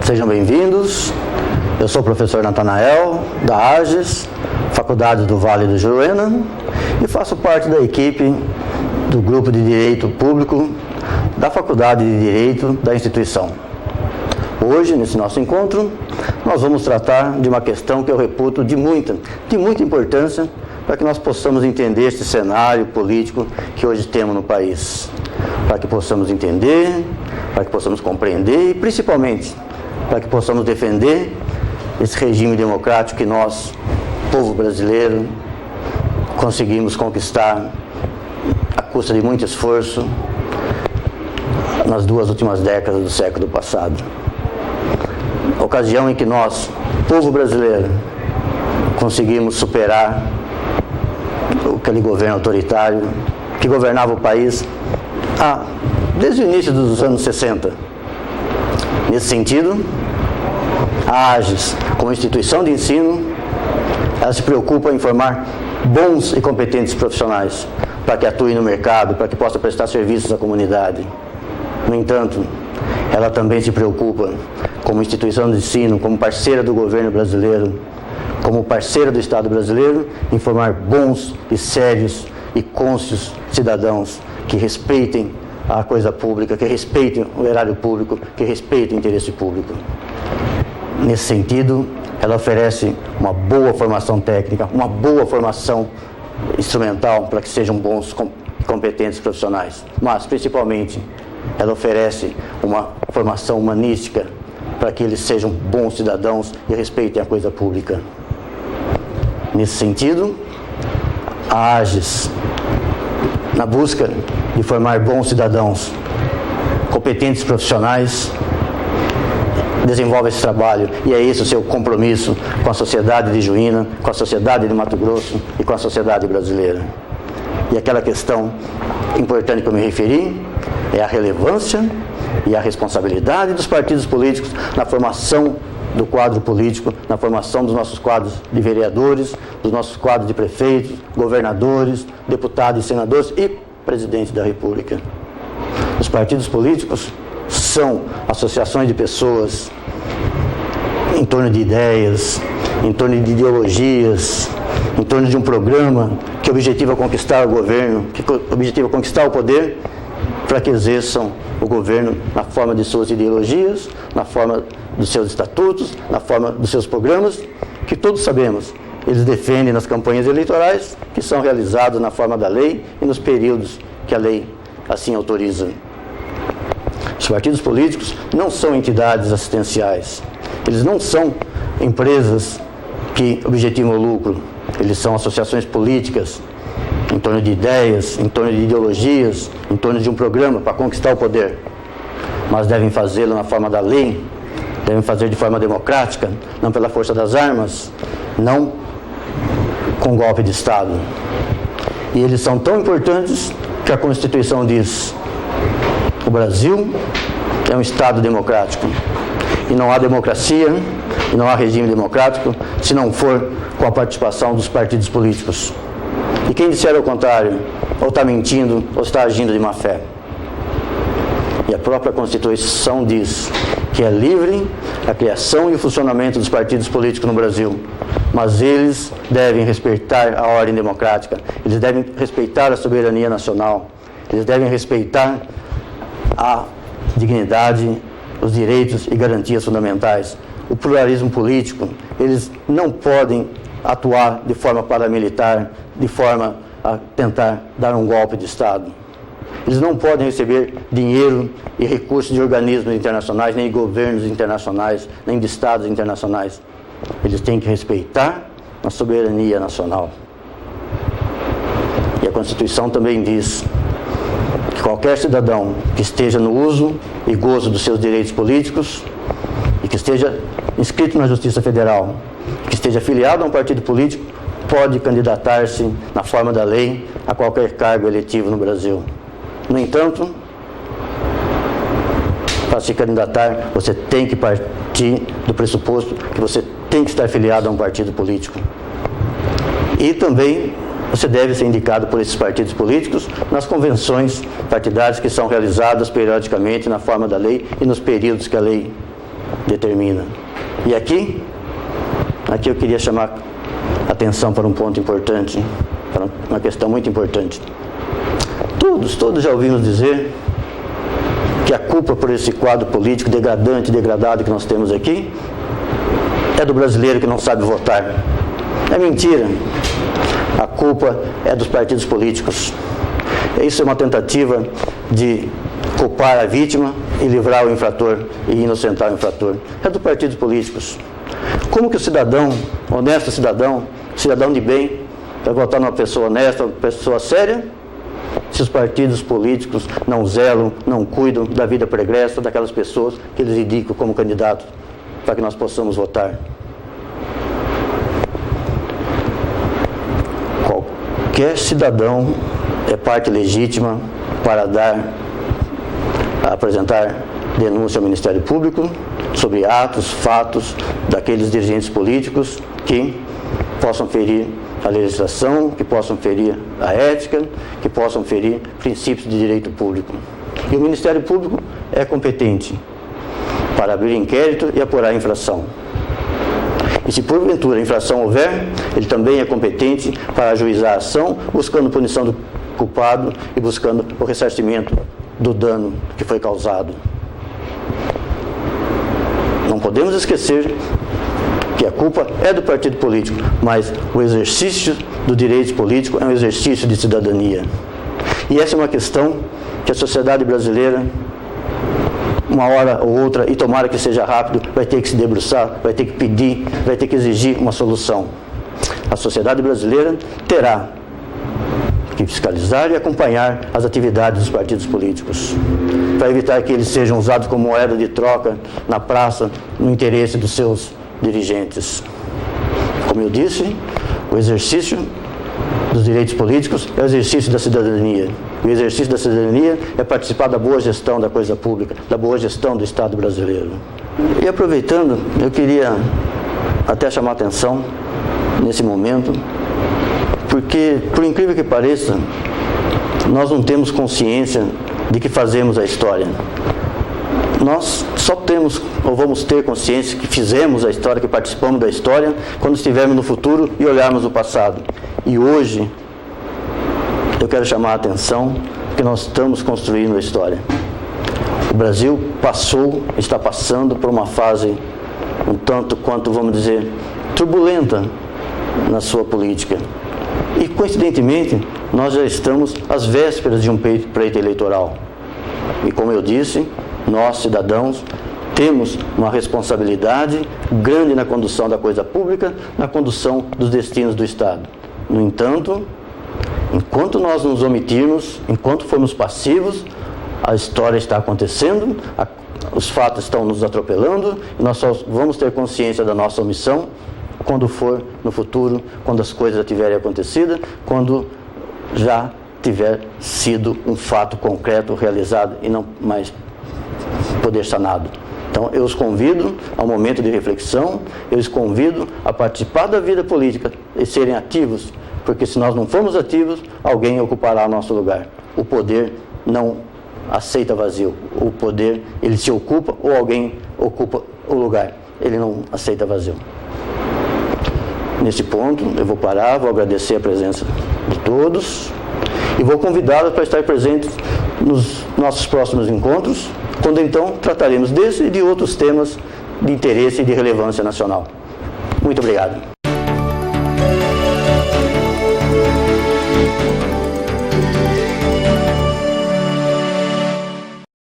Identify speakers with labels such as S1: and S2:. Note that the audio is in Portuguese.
S1: Sejam bem-vindos. Eu sou o professor Natanael, da AGES, Faculdade do Vale do Juruena, e faço parte da equipe do Grupo de Direito Público da Faculdade de Direito da instituição. Hoje, nesse nosso encontro, nós vamos tratar de uma questão que eu reputo de muita importância para que nós possamos entender este cenário político que hoje temos no país. Para que possamos entender, para que possamos compreender e, principalmente, para que possamos defender esse regime democrático que nós, povo brasileiro, conseguimos conquistar à custa de muito esforço nas 2 últimas décadas do século passado. Ocasião em que nós, povo brasileiro, conseguimos superar aquele governo autoritário que governava o país desde o início dos anos 60. Nesse sentido, a AGES, como instituição de ensino, ela se preocupa em formar bons e competentes profissionais para que atuem no mercado, para que possa prestar serviços à comunidade. No entanto, ela também se preocupa, como instituição de ensino, como parceira do governo brasileiro, como parceira do Estado brasileiro, em formar bons e sérios e cônscios cidadãos que respeitem a coisa pública, que respeitem o erário público, que respeitem o interesse público. Nesse sentido, ela oferece uma boa formação técnica, uma boa formação instrumental para que sejam bons e competentes profissionais. Mas, principalmente, ela oferece uma formação humanística para que eles sejam bons cidadãos e respeitem a coisa pública. Nesse sentido, a AGES, na busca de formar bons cidadãos, competentes profissionais, desenvolve esse trabalho, e é esse o seu compromisso com a sociedade de Juína, com a sociedade de Mato Grosso e com a sociedade brasileira. E aquela questão importante que eu me referi é a relevância e a responsabilidade dos partidos políticos na formação do quadro político, na formação dos nossos quadros de vereadores, dos nossos quadros de prefeitos, governadores, deputados e senadores e presidente da República. Os partidos políticos são associações de pessoas em torno de ideias, em torno de ideologias, em torno de um programa que objetiva conquistar o governo, que objetiva conquistar o poder, para que exerçam o governo na forma de suas ideologias, na forma dos seus estatutos, na forma dos seus programas, que todos sabemos, eles defendem nas campanhas eleitorais, que são realizadas na forma da lei e nos períodos que a lei assim autoriza. Os partidos políticos não são entidades assistenciais, eles não são empresas que objetivam o lucro, eles são associações políticas em torno de ideias, em torno de ideologias, em torno de um programa para conquistar o poder, mas devem fazê-lo na forma da lei, devem fazer de forma democrática, não pela força das armas, não com golpe de Estado. E eles são tão importantes que a Constituição diz: o Brasil é um Estado democrático, e não há democracia, e não há regime democrático, se não for com a participação dos partidos políticos. E quem disser o contrário, ou está mentindo, ou está agindo de má fé. E a própria Constituição diz que é livre a criação e o funcionamento dos partidos políticos no Brasil, mas eles devem respeitar a ordem democrática, eles devem respeitar a soberania nacional, eles devem respeitar a dignidade, os direitos e garantias fundamentais. O pluralismo político, eles não podem atuar de forma paramilitar, de forma a tentar dar um golpe de Estado. Eles não podem receber dinheiro e recursos de organismos internacionais, nem de governos internacionais, nem de estados internacionais. Eles têm que respeitar a soberania nacional. E a Constituição também diz que qualquer cidadão que esteja no uso e gozo dos seus direitos políticos e que esteja inscrito na Justiça Federal, que esteja afiliado a um partido político, pode candidatar-se na forma da lei a qualquer cargo eletivo no Brasil. No entanto, para se candidatar, você tem que partir do pressuposto que você tem que estar afiliado a um partido político. E também você deve ser indicado por esses partidos políticos nas convenções partidárias que são realizadas periodicamente na forma da lei e nos períodos que a lei determina. E aqui eu queria chamar a atenção para um ponto importante, para uma questão muito importante. Todos já ouvimos dizer que a culpa por esse quadro político degradante, degradado que nós temos aqui, é do brasileiro que não sabe votar. É mentira. A culpa é dos partidos políticos. Isso é uma tentativa de culpar a vítima e livrar o infrator e inocentar o infrator. É dos partidos políticos. Como que o cidadão, honesto cidadão de bem, vai votar numa pessoa honesta, uma pessoa séria, se os partidos políticos não zelam, não cuidam da vida pregressa daquelas pessoas que eles indicam como candidatos para que nós possamos votar? Qualquer cidadão é parte legítima para apresentar denúncia ao Ministério Público sobre atos, fatos daqueles dirigentes políticos que possam ferir a legislação, que possam ferir a ética, que possam ferir princípios de direito público. E o Ministério Público é competente para abrir inquérito e apurar a infração. E se porventura a infração houver, ele também é competente para ajuizar a ação, buscando punição do culpado e buscando o ressarcimento do dano que foi causado. Não podemos esquecer que a culpa é do partido político, mas o exercício do direito político é um exercício de cidadania. E essa é uma questão que a sociedade brasileira, uma hora ou outra, e tomara que seja rápido, vai ter que se debruçar, vai ter que pedir, vai ter que exigir uma solução. A sociedade brasileira terá que fiscalizar e acompanhar as atividades dos partidos políticos, para evitar que eles sejam usados como moeda de troca na praça, no interesse dos seus dirigentes. Como eu disse, o exercício dos direitos políticos é o exercício da cidadania. O exercício da cidadania é participar da boa gestão da coisa pública, da boa gestão do Estado brasileiro. E aproveitando, eu queria até chamar a atenção nesse momento, porque, por incrível que pareça, nós não temos consciência de que fazemos a história. Nós só temos, ou vamos ter consciência que fizemos a história, que participamos da história, quando estivermos no futuro e olharmos o passado. E hoje, eu quero chamar a atenção que nós estamos construindo a história. O Brasil está passando por uma fase um tanto quanto, vamos dizer, turbulenta na sua política. E, coincidentemente, nós já estamos às vésperas de um pleito eleitoral. E, como eu disse, nós, cidadãos, temos uma responsabilidade grande na condução da coisa pública, na condução dos destinos do Estado. No entanto, enquanto nós nos omitirmos, enquanto formos passivos, a história está acontecendo, os fatos estão nos atropelando, e nós só vamos ter consciência da nossa omissão quando for no futuro, quando as coisas já tiverem acontecido, quando já tiver sido um fato concreto, realizado e não mais poder sanado. Então, eu os convido a um momento de reflexão, eu os convido a participar da vida política e serem ativos, porque se nós não formos ativos, alguém ocupará o nosso lugar. O poder não aceita vazio. O poder, ele se ocupa ou alguém ocupa o lugar. Ele não aceita vazio. Nesse ponto, eu vou parar, vou agradecer a presença de todos e vou convidá-los para estar presentes nos nossos próximos encontros, quando então trataremos desse e de outros temas de interesse e de relevância nacional. Muito obrigado.